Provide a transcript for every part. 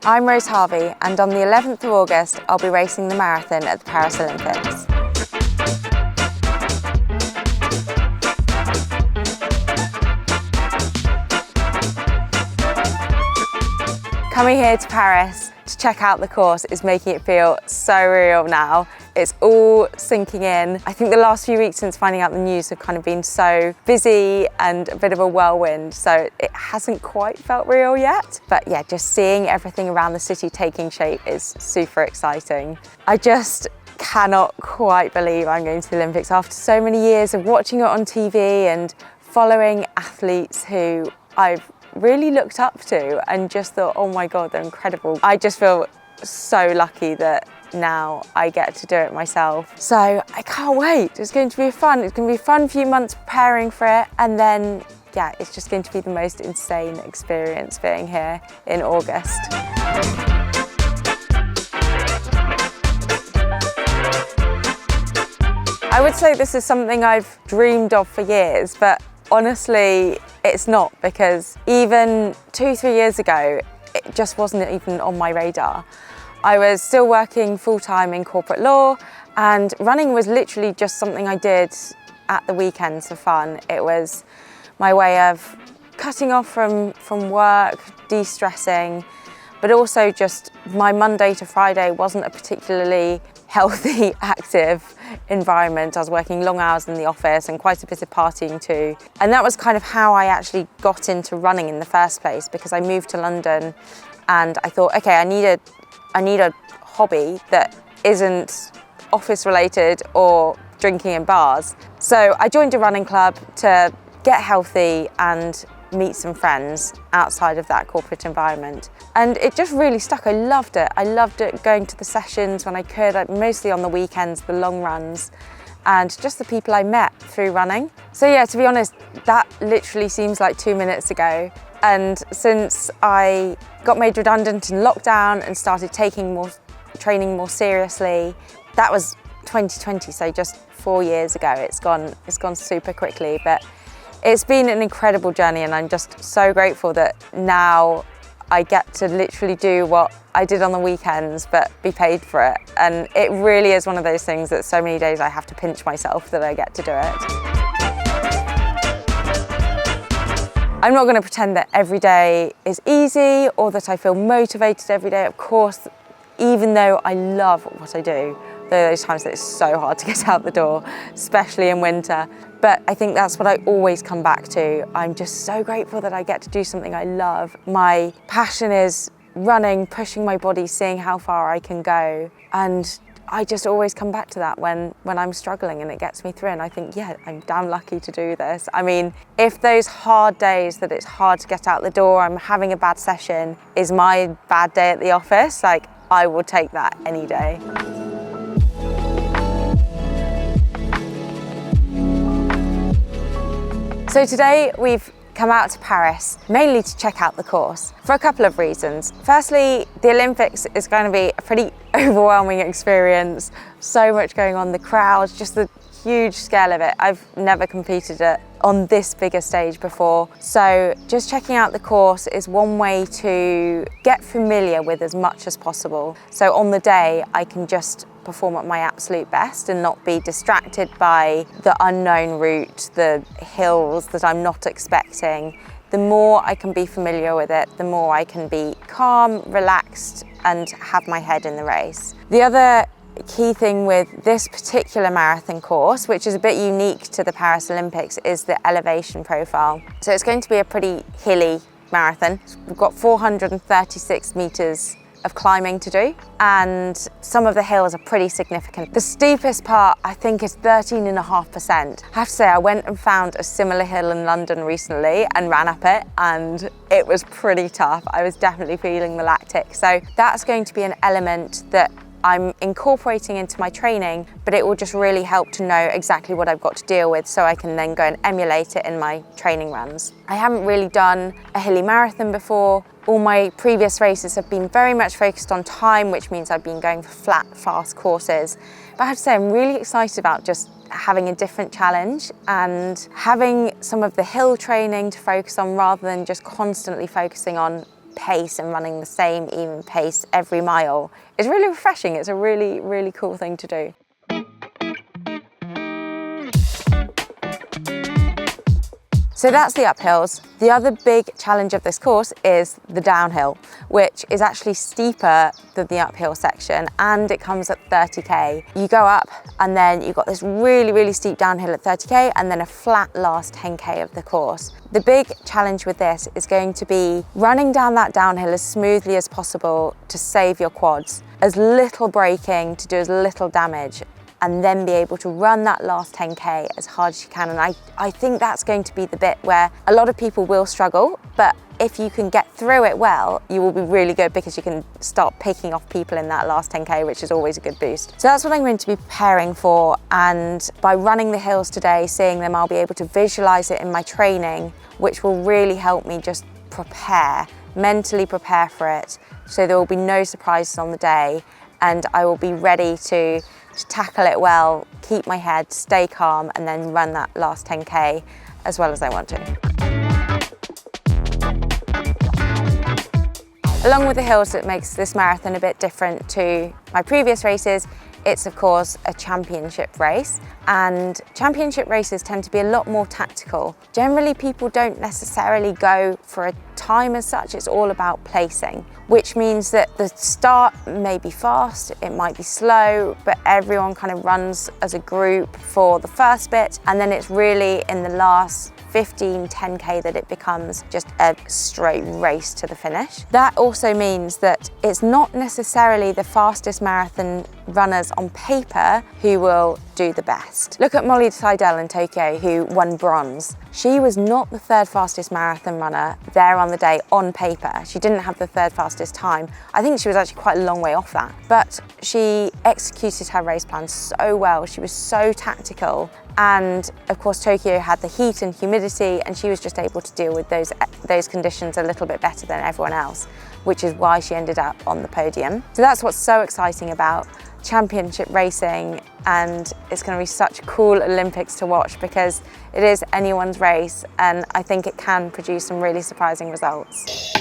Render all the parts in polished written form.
I'm Rose Harvey, and on the 11th of August I'll be racing the marathon at the Paris Olympics. Coming here to Paris to check out the course is making it feel so real now. It's all sinking in. I think the last few weeks since finding out the news have kind of been so busy and a bit of a whirlwind, so it hasn't quite felt real yet. But yeah, just seeing everything around the city taking shape is super exciting. I just cannot quite believe I'm going to the Olympics after so many years of watching it on TV and following athletes who I've really looked up to and just thought, oh my God, they're incredible. I just feel so lucky that now I get to do it myself. So I can't wait. It's going to be fun. It's going to be a fun few months preparing for it, and then yeah, it's just going to be the most insane experience being here in August. I would say this is something I've dreamed of for years, but honestly, it's not, because even 2-3 years ago, it just wasn't even on my radar. I was still working full-time in corporate law, and running was literally just something I did at the weekends for fun. It was my way of cutting off from work, de-stressing, but also just my Monday to Friday wasn't a particularly healthy, active environment. I was working long hours in the office and quite a bit of partying too. And that was kind of how I actually got into running in the first place, because I moved to London and I thought, okay, I need a hobby that isn't office related or drinking in bars. So I joined a running club to get healthy and meet some friends outside of that corporate environment. And it just really stuck. I loved it. I loved it going to the sessions when I could, mostly on the weekends, the long runs, and just the people I met through running. So yeah, to be honest, that literally seems like 2 minutes ago. And since I got made redundant in lockdown and started taking training more seriously, that was 2020, so just 4 years ago. It's gone super quickly, but it's been an incredible journey, and I'm just so grateful that now I get to literally do what I did on the weekends, but be paid for it. And it really is one of those things that so many days I have to pinch myself that I get to do it. I'm not going to pretend that every day is easy or that I feel motivated every day. Of course, even though I love what I do, there are those times that it's so hard to get out the door, especially in winter. But I think that's what I always come back to. I'm just so grateful that I get to do something I love. My passion is running, pushing my body, seeing how far I can go. And I just always come back to that when I'm struggling, and it gets me through. And I think, yeah, I'm damn lucky to do this. I mean, if those hard days that it's hard to get out the door, I'm having a bad session, is my bad day at the office, like, I will take that any day. So today we've come out to Paris mainly to check out the course for a couple of reasons. Firstly, the Olympics is going to be a pretty overwhelming experience. So much going on, the crowds, just the huge scale of it. I've never competed on this bigger stage before. So just checking out the course is one way to get familiar with as much as possible. So on the day, I can just perform at my absolute best and not be distracted by the unknown route, the hills that I'm not expecting. The more I can be familiar with it, the more I can be calm, relaxed, and have my head in the race. The other key thing with this particular marathon course, which is a bit unique to the Paris Olympics, is the elevation profile. So it's going to be a pretty hilly marathon. We've got 436 meters of climbing to do, and some of the hills are pretty significant. The steepest part, I think, is 13.5%. I have to say, I went and found a similar hill in London recently and ran up it, and it was pretty tough. I was definitely feeling the lactic. So that's going to be an element that I'm incorporating into my training, but it will just really help to know exactly what I've got to deal with, so I can then go and emulate it in my training runs. I haven't really done a hilly marathon before. All my previous races have been very much focused on time, which means I've been going for flat, fast courses. But I have to say, I'm really excited about just having a different challenge and having some of the hill training to focus on, rather than just constantly focusing on pace and running the same even pace every mile is really refreshing. It's a really, really cool thing to do. So that's the uphills. The other big challenge of this course is the downhill, which is actually steeper than the uphill section, and it comes at 30k. You go up and then you've got this really, really steep downhill at 30k and then a flat last 10k of the course. The big challenge with this is going to be running down that downhill as smoothly as possible to save your quads, as little braking to do as little damage, and then be able to run that last 10k as hard as you can. And I think that's going to be the bit where a lot of people will struggle, but if you can get through it well, you will be really good, because you can start picking off people in that last 10k, which is always a good boost. So that's what I'm going to be preparing for, and by running the hills today, seeing them, I'll be able to visualize it in my training, which will really help me just mentally prepare for it, so there will be no surprises on the day, and I will be ready to tackle it well, keep my head, stay calm, and then run that last 10k as well as I want to. Along with the hills that makes this marathon a bit different to my previous races, it's of course a championship race, and championship races tend to be a lot more tactical. Generally, people don't necessarily go for a time as such, it's all about placing, which means that the start may be fast, it might be slow, but everyone kind of runs as a group for the first bit, and then it's really in the last 10k that it becomes just a straight race to the finish. That also means that it's not necessarily the fastest marathon runners on paper who will do the best. Look at Molly Seidel in Tokyo, who won bronze. She was not the third fastest marathon runner there on the day on paper. She didn't have the third fastest time. I think she was actually quite a long way off that, but she executed her race plan so well. She was so tactical. And of course, Tokyo had the heat and humidity, and she was just able to deal with those conditions a little bit better than everyone else, which is why she ended up on the podium. So that's what's so exciting about championship racing, and it's going to be such a cool Olympics to watch, because it is anyone's race, and I think it can produce some really surprising results.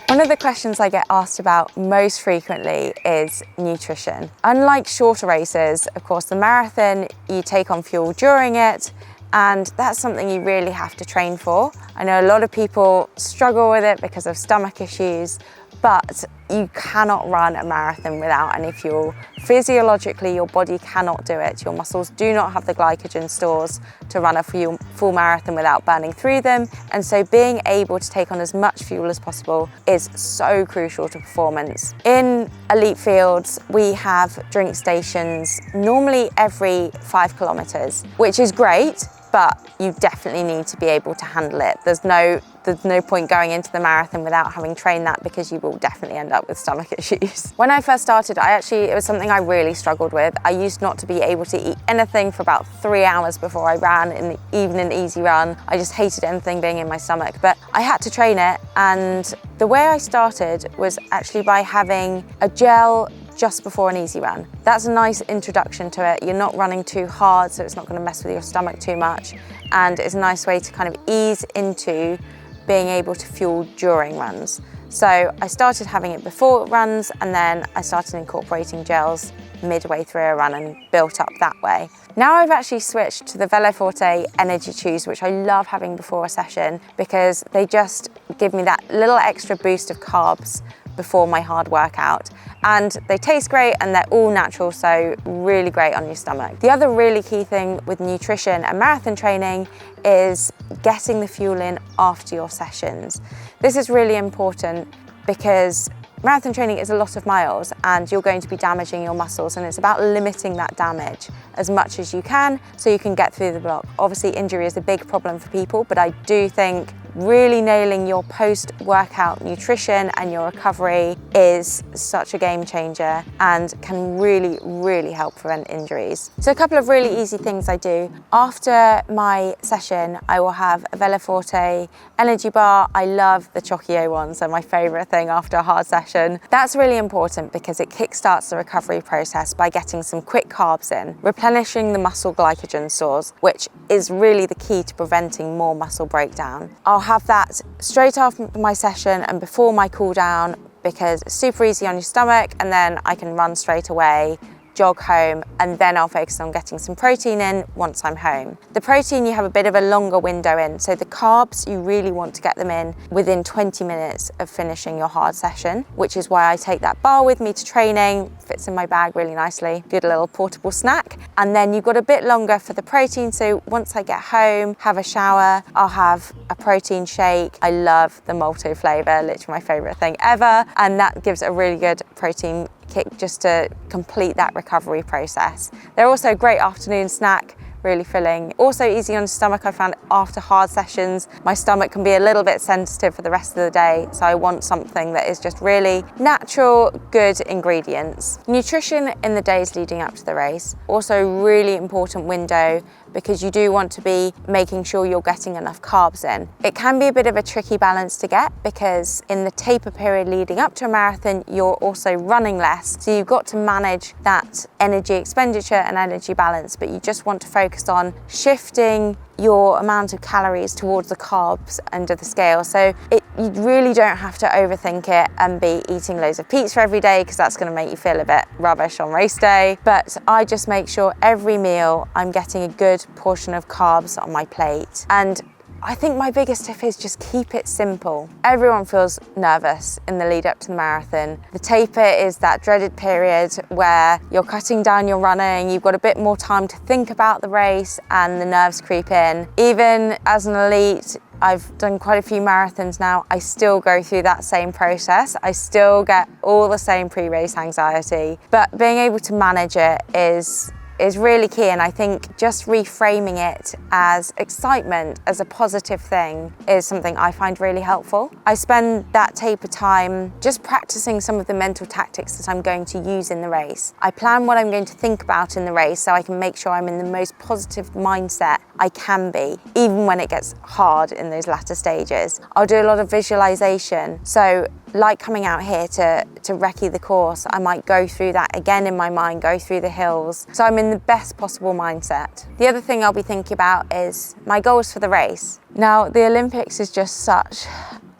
One of the questions I get asked about most frequently is nutrition. Unlike shorter races, of course, the marathon, you take on fuel during it, and that's something you really have to train for. I know a lot of people struggle with it because of stomach issues, but you cannot run a marathon without any fuel. Physiologically, your body cannot do it. Your muscles do not have the glycogen stores to run a full marathon without burning through them. And so being able to take on as much fuel as possible is so crucial to performance. In elite fields, we have drink stations normally every 5 kilometers, which is great, but you definitely need to be able to handle it. There's no point going into the marathon without having trained that, because you will definitely end up with stomach issues. When I first started, it was something I really struggled with. I used not to be able to eat anything for about 3 hours before I ran, even an easy run. I just hated anything being in my stomach, but I had to train it, and the way I started was actually by having a gel just before an easy run. That's a nice introduction to it. You're not running too hard, so it's not going to mess with your stomach too much, and it's a nice way to kind of ease into being able to fuel during runs. So I started having it before runs, and then I started incorporating gels midway through a run and built up that way. Now I've actually switched to the Veloforte Energy Chews, which I love having before a session, because they just give me that little extra boost of carbs before my hard workout. And they taste great, and they're all natural, so really great on your stomach. The other really key thing with nutrition and marathon training is getting the fuel in after your sessions. This is really important because marathon training is a lot of miles, and you're going to be damaging your muscles, and it's about limiting that damage as much as you can so you can get through the block. Obviously, injury is a big problem for people, but I do think really nailing your post-workout nutrition and your recovery is such a game changer and can really, really help prevent injuries. So a couple of really easy things I do. After my session, I will have a Veloforte energy bar. I love the Chocchio ones, they're my favorite thing after a hard session. That's really important because it kickstarts the recovery process by getting some quick carbs in, replenishing the muscle glycogen stores, which is really the key to preventing more muscle breakdown. I'll have that straight after my session and before my cool down, because it's super easy on your stomach, and then I can run straight away, jog home, and then I'll focus on getting some protein in once I'm home. The protein, you have a bit of a longer window in, so the carbs, you really want to get them in within 20 minutes of finishing your hard session, which is why I take that bar with me to training, fits in my bag really nicely, good little portable snack. And then you've got a bit longer for the protein, so once I get home, have a shower, I'll have a protein shake. I love the malto flavour, literally my favourite thing ever, and that gives a really good protein kick just to complete that recovery process. They're also a great afternoon snack, really filling. Also easy on the stomach. I found after hard sessions, my stomach can be a little bit sensitive for the rest of the day, so I want something that is just really natural, good ingredients. Nutrition in the days leading up to the race, also really important window, because you do want to be making sure you're getting enough carbs in. It can be a bit of a tricky balance to get, because in the taper period leading up to a marathon, you're also running less. So you've got to manage that energy expenditure and energy balance, but you just want to focus on shifting your amount of calories towards the carbs under the scale. So you really don't have to overthink it and be eating loads of pizza every day, because that's going to make you feel a bit rubbish on race day. But I just make sure every meal I'm getting a good portion of carbs on my plate. And I think my biggest tip is just keep it simple. Everyone feels nervous in the lead up to the marathon. The taper is that dreaded period where you're cutting down your running, you've got a bit more time to think about the race, and the nerves creep in. Even as an elite, I've done quite a few marathons now, I still go through that same process. I still get all the same pre-race anxiety, but being able to manage it is really key. And I think just reframing it as excitement, as a positive thing, is something I find really helpful. I spend that taper time just practicing some of the mental tactics that I'm going to use in the race. I plan what I'm going to think about in the race so I can make sure I'm in the most positive mindset I can be, even when it gets hard in those latter stages. I'll do a lot of visualization. So like coming out here to Recce the course, I might go through that again in my mind, go through the hills, so I'm in the best possible mindset. The other thing I'll be thinking about is my goals for the race. Now, the Olympics is just such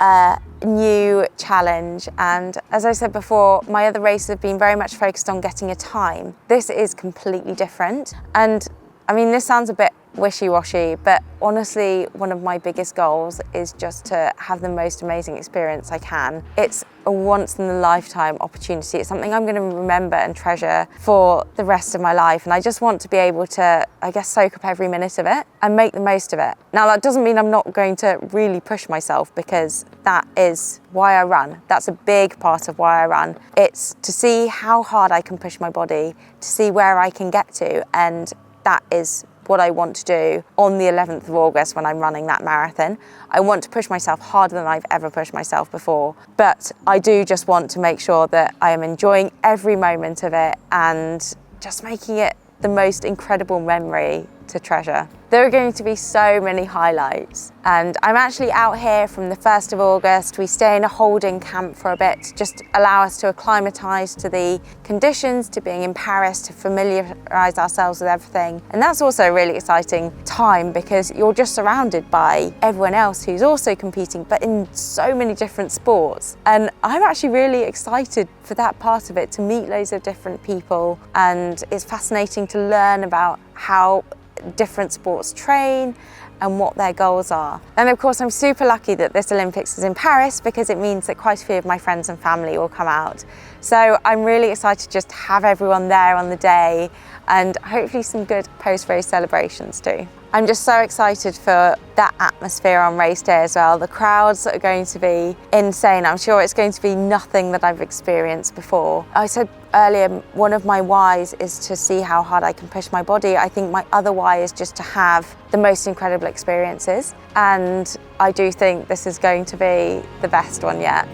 a new challenge, and as I said before, my other races have been very much focused on getting a time. This is completely different, and I mean, this sounds a bit wishy-washy, but honestly, one of my biggest goals is just to have the most amazing experience I can. It's a once-in-a-lifetime opportunity. It's something I'm going to remember and treasure for the rest of my life, and I just want to be able to, I guess, soak up every minute of it and make the most of it. Now, that doesn't mean I'm not going to really push myself, because that is why I run. That's a big part of why I run. It's to see how hard I can push my body, to see where I can get to, and that is what I want to do on the 11th of August when I'm running that marathon. I want to push myself harder than I've ever pushed myself before, but I do just want to make sure that I am enjoying every moment of it and just making it the most incredible memory to treasure. There are going to be so many highlights, and I'm actually out here from the 1st of August. We stay in a holding camp for a bit, just allow us to acclimatise to the conditions, to being in Paris, to familiarise ourselves with everything. And that's also a really exciting time, because you're just surrounded by everyone else who's also competing, but in so many different sports. And I'm actually really excited for that part of it, to meet loads of different people, and it's fascinating to learn about how different sports train and what their goals are. And of course, I'm super lucky that this Olympics is in Paris, because it means that quite a few of my friends and family will come out. So I'm really excited just to have everyone there on the day, and hopefully some good post-race celebrations too. I'm just so excited for that atmosphere on race day as well. The crowds are going to be insane. I'm sure it's going to be nothing that I've experienced before. I said earlier, one of my whys is to see how hard I can push my body. I think my other why is just to have the most incredible experiences. And I do think this is going to be the best one yet.